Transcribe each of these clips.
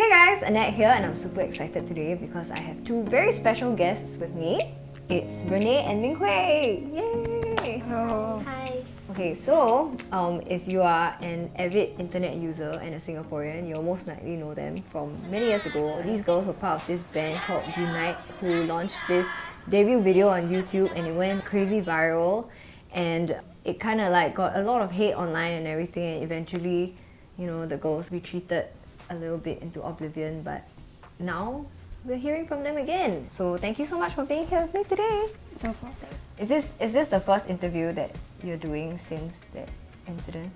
Hey guys, Annette here, and I'm super excited today because I have two very special guests with me. It's Renee and Minghui! Yay! Hello. Hi. Okay, so if you are an avid internet user and a Singaporean, you'll most likely know them from many years ago. These girls were part of this band called Beaunite who launched this debut video on YouTube and it went crazy viral and it kind of like got a lot of hate online and everything, and eventually, you know, the girls retreated a little bit into oblivion, but now we're hearing from them again. So thank you so much for being here with me today. No problem. Is this the first interview that you're doing since that incident?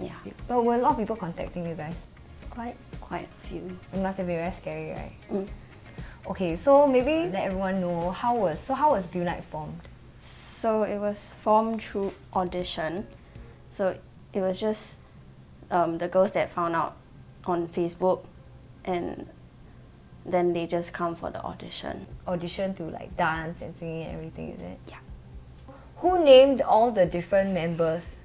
Yeah, But were a lot of people contacting you guys? quite a few. It must have been very scary, right? Mm. Okay, so maybe let everyone know how was Beaunite formed? So it was formed through audition. So it was just the girls that found out on Facebook, and then they just come for the audition. Audition to like dance and singing and everything, is it? Yeah. Who named all the different members?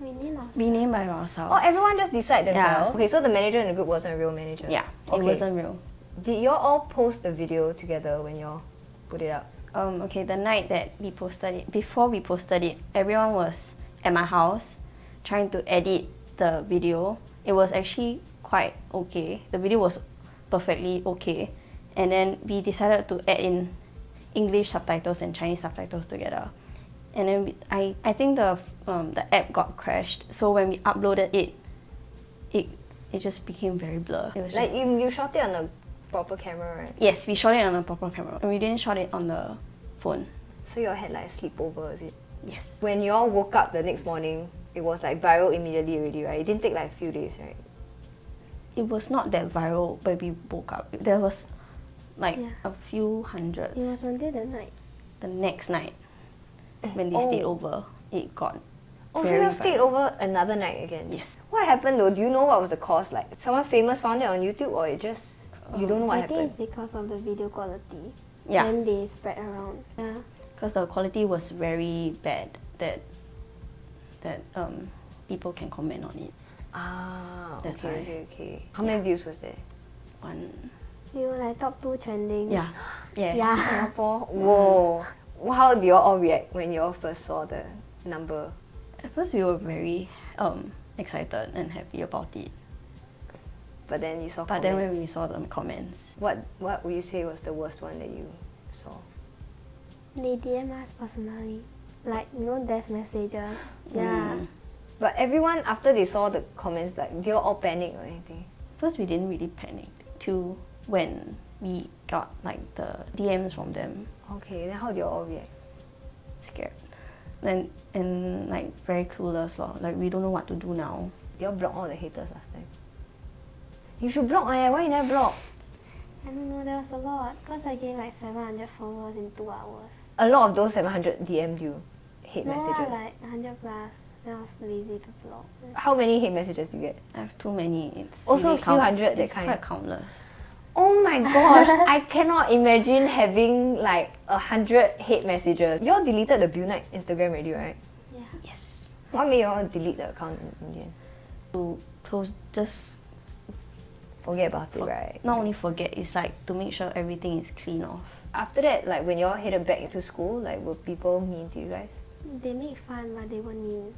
We name ourselves. We named by ourselves. Oh, everyone just decide themselves? Yeah. Okay, so the manager in the group wasn't a real manager? Yeah, Okay. it wasn't real. Did you all post the video together when you all put it up? Okay, the night that we posted it, before we posted it, everyone was at my house trying to edit the video. It was actually quite okay. The video was perfectly okay. And then we decided to add in English subtitles and Chinese subtitles together. And then I think the app got crashed. So when we uploaded it, it just became very blur. It was Like just, you shot it on a proper camera, right? yes, we shot it on a proper camera. And we didn't shot it on the phone. So you all had like a sleepover, is it? Yes. When you all woke up the next morning, it was like viral immediately already, right? It didn't take like a few days, right? It was not that viral when we woke up. There was like Yeah. a few hundreds. It was until the night. The next night, when they stayed over, it got Oh, so you very all stayed viral. over another night again? Yes. What happened though? Do you know what was the cause? Like someone famous found it on YouTube, or it just you don't know what I think happened? it's because of the video quality. Yeah. Then they spread around. Yeah. Because the quality was very bad that people can comment on it. Ah, That's okay, why. okay. How many views was there? One, We were like top 2 trending. yeah. Yeah. Singapore? Whoa. How did you all react when you all first saw the number? At first, we were very excited and happy about it. But then you saw But comments. then when we saw the comments, What would you say was the worst one that you saw? They DM us personally. Like, you know, death messages. Yeah. But everyone, after they saw the comments, like, did you all panic or anything? first we didn't really panic till when we got like the DMs from them. Okay, then how did you all react? Scared. And like very clueless lor. Like we don't know what to do now. Did you all block all the haters last time? You should block, why you never block? I don't know, there was a lot. Because I gained like 700 followers in 2 hours. A lot of those 700 DM'd you hate No, messages. like 100 plus. Then I was lazy to block. How many hate messages do you get? I have too many. It's Also really a few hundred, that it's kind. quite countless. Oh my gosh, I cannot imagine having like 100 hate messages. You all deleted the Beaunite Instagram already, right? Yeah. Yes. Why made you all delete the account in the end? To close, just Forget about it, right? not only forget, it's like to make sure everything is clean off. After that, like when you all headed back into school, like were people mean to you guys? They make fun, but they weren't mean.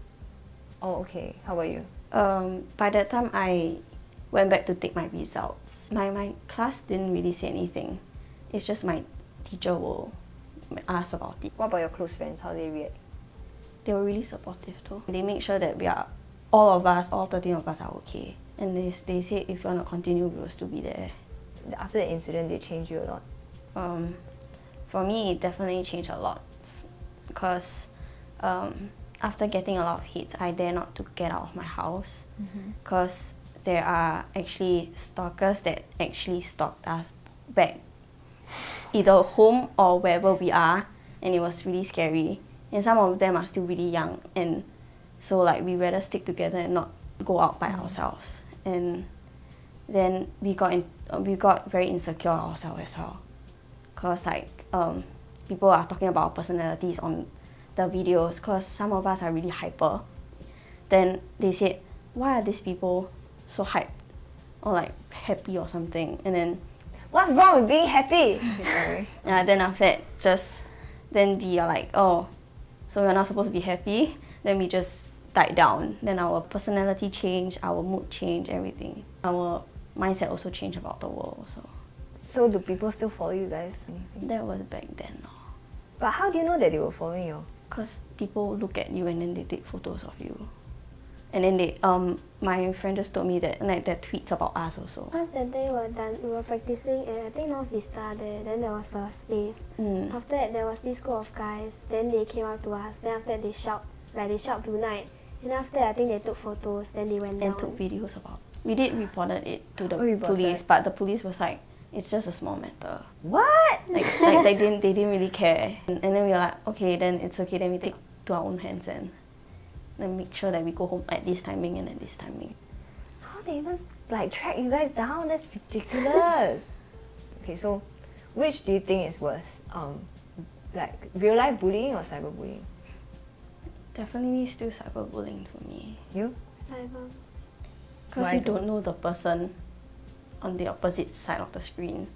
Oh, okay. How about you? By that time, I went back to take my results. My class didn't really say anything. It's just my teacher will ask about it. What about your close friends? How they react? They were really supportive too. They make sure that all 13 of us are okay. And they say if you want to continue, we will still be there. After the incident, they changed you a lot. For me, it definitely changed a lot. Because after getting a lot of hits, I dare not to get out of my house. Because there are actually stalkers that actually stalked us back, either home or wherever we are, and it was really scary. And some of them are still really young, and so like we rather stick together and not go out by ourselves. And then we got very insecure ourselves as well, cause like people are talking about our personalities on the videos, cause some of us are really hyper. Then they said, why are these people so hyped or like happy or something, and then What's wrong with being happy? Okay, sorry. then after that then we are like, oh, so we're not supposed to be happy. Then we just died down. Then our personality changed, our mood changed, everything. Our mindset also changed about the world. So do people still follow you guys? That was back then. But how do you know that they were following you? Because people look at you and then they take photos of you. And then my friend just told me that like there are tweets about us also. Because that day we were practicing at I think North Vista there, then there was a space. After that there was this group of guys, then they came up to us, then after that they shout Beaunite. And after that I think they took photos, then they went down. And took videos about. We did reported it to the reported? police, but the police was like, it's just a small matter. What? Like they didn't really care. And then we were like, okay, then it's okay, then we take to our own hands and make sure that we go home at this timing and at this timing. How they even like track you guys down? That's ridiculous. Okay, so which do you think is worse? Like real life bullying or cyberbullying? Definitely still cyberbullying for me. You? Cyber. Because Why you though? don't know the person on the opposite side of the screen,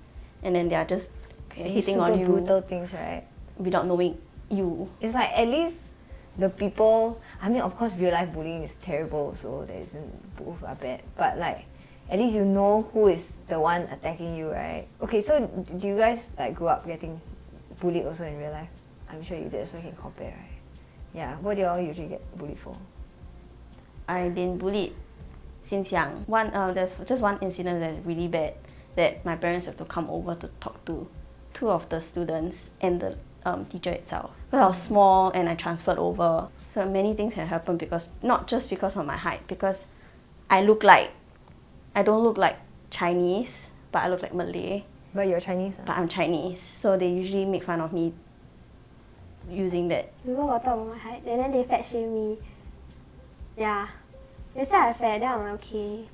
and then they are just hitting super on you brutal things, right? without knowing you. It's like at least the people, I mean of course real life bullying is terrible, so there isn't, both are bad, but like at least you know who is the one attacking you, right? Okay, so do you guys like grow up getting bullied also in real life? I'm sure you did, so you can compare, right? Yeah, what do y'all usually get bullied for? I've been bullied since young. There's just one incident that's really bad that my parents have to come over to talk to two of the students and the teacher itself. Because I was small and I transferred over. So many things have happened because, not just because of my height, because I don't look like Chinese, but I look like Malay. But you're Chinese, But I'm Chinese. So they usually make fun of me using that. People will talk about my height, and then they fat shame me. Yeah. They say I'm fat, then I'm like, okay.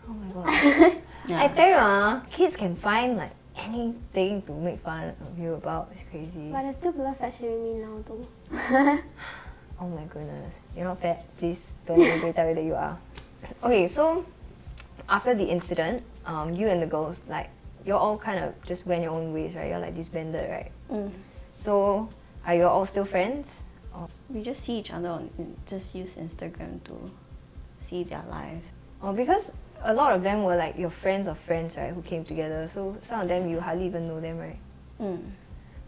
Oh my god. Yeah. I tell you, kids can find like anything to make fun of you about. It's crazy. But there's still people fat shaming me now though. Oh my goodness. You're not fat. Please don't let anybody tell you that you are. Okay, so after the incident, you and the girls, like, you're all kind of just went your own ways, right? You're like disbanded, right? So are you all still friends? Or We just see each other just use Instagram to see their lives. because a lot of them were like your friends of friends, right? Who came together. So some of them you hardly even know them, right?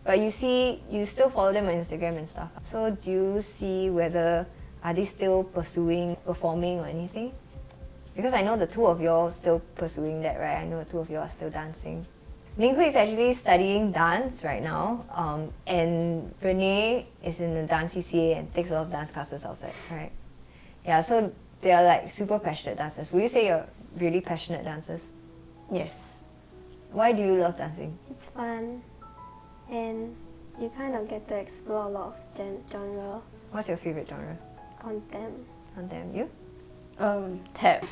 But you still follow them on Instagram and stuff. So do you see whether are they still pursuing performing or anything? Because I know the two of y'all still pursuing that, right? I know the two of y'all are still dancing. Minghui is actually studying dance right now, and Renee is in the dance CCA and takes a lot of dance classes outside, right? Yeah, so they are like super passionate dancers. Would you say you're really passionate dancers? Yes. Why do you love dancing? It's fun. And you kind of get to explore a lot of genre. What's your favorite genre? Contempt. You? Tap.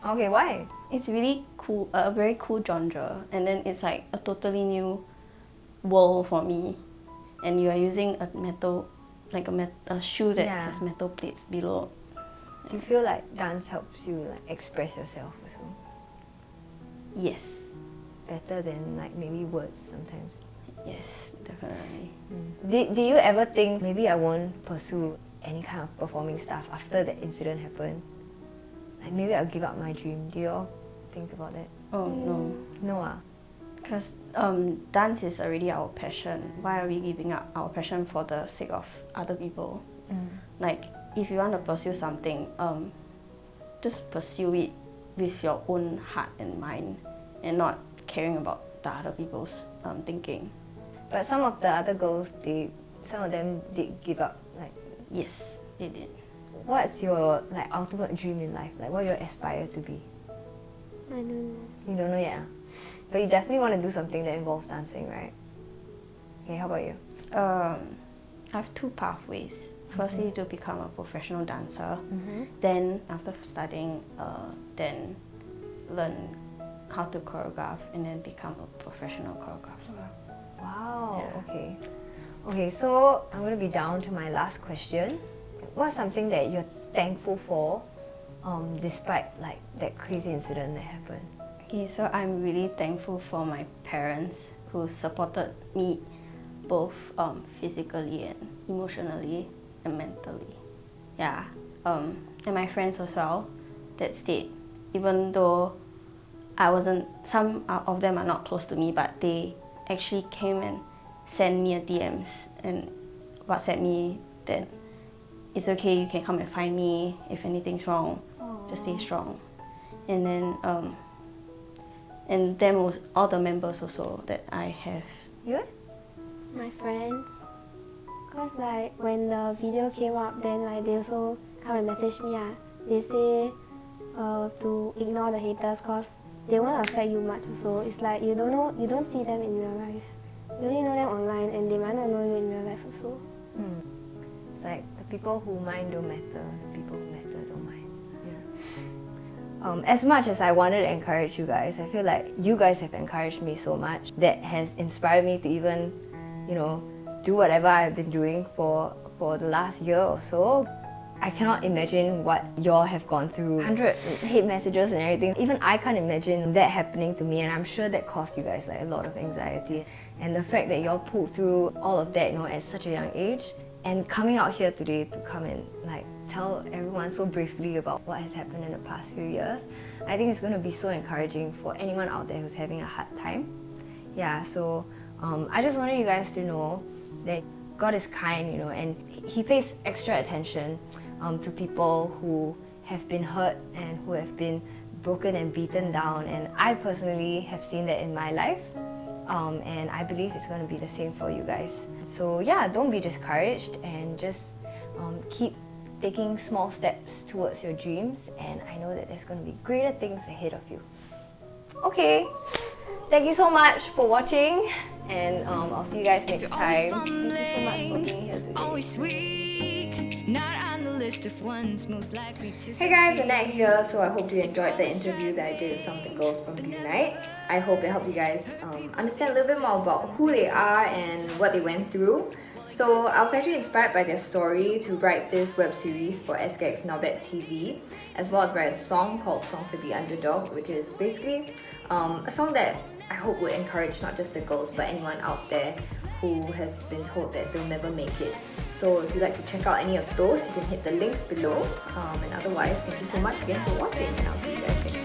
Okay, why? It's really cool, a very cool genre, and then it's like a totally new world for me. And you are using a metal, like a shoe that Yeah. has metal plates below. Do you feel like dance helps you like express yourself also? Yes. Better than like maybe words sometimes. Yes, definitely. Did you ever think maybe I won't pursue any kind of performing stuff after that incident happened? Like maybe I'll give up my dream. Do you all think about that? Oh no. No. Because dance is already our passion. Why are we giving up our passion for the sake of other people? Like, if you want to pursue something, just pursue it with your own heart and mind, and not caring about the other people's thinking. But some of the other girls, some of them did give up. Like, Yes, they did. what's your like ultimate dream in life? Like, what do you aspire to be? I don't know. You don't know yet, but you definitely want to do something that involves dancing, right? Okay, how about you? I have two pathways. Firstly, to become a professional dancer. Then, after studying, then learn how to choreograph, and then become a professional choreographer. Wow. Yeah. Okay, so I'm going to be down to my last question. What's something that you're thankful for, despite like that crazy incident that happened? Okay, so I'm really thankful for my parents who supported me both physically and emotionally and mentally. Yeah, and my friends as well that stayed, even though some of them are not close to me, but they actually came and sent me a DMs and WhatsApp me that it's okay, you can come and find me if anything's wrong. Aww. Just stay strong. And then and them all the members also that I have. You? My friends. Cause like when the video came up, then like they also come and message me. They say to ignore the haters cause they won't affect you much also. It's like you don't see them in real life. You only know them online and they might not know you in real life also. It's like the people who mind don't matter, the people who matter don't mind. As much as I wanted to encourage you guys, I feel like you guys have encouraged me so much that has inspired me to even, do whatever I've been doing for the last year or so. I cannot imagine what y'all have gone through. 100 hate messages and everything. Even I can't imagine that happening to me, and I'm sure that caused you guys like a lot of anxiety. And the fact that y'all pulled through all of that, at such a young age, and coming out here today to come and like tell everyone so briefly about what has happened in the past few years, I think it's going to be so encouraging for anyone out there who's having a hard time. Yeah, so I just wanted you guys to know that God is kind, and He pays extra attention to people who have been hurt and who have been broken and beaten down. And I personally have seen that in my life, and I believe it's going to be the same for you guys. So yeah, don't be discouraged and just keep taking small steps towards your dreams, and I know that there's going to be greater things ahead of you. Okay, thank you so much for watching, and I'll see you guys next time. Thank you so much for being here today. Hey guys, Annette here. So I hope you enjoyed the interview that I did with some of the girls from Beaunite. I hope it helped you guys understand a little bit more about who they are and what they went through. So I was actually inspired by their story to write this web series for SKX Norbet TV, as well as write a song called Song for the Underdog, which is basically a song that I hope would encourage not just the girls but anyone out there who has been told that they'll never make it. So if you'd like to check out any of those, you can hit the links below. And otherwise, thank you so much again for watching, and I'll see you guys next time.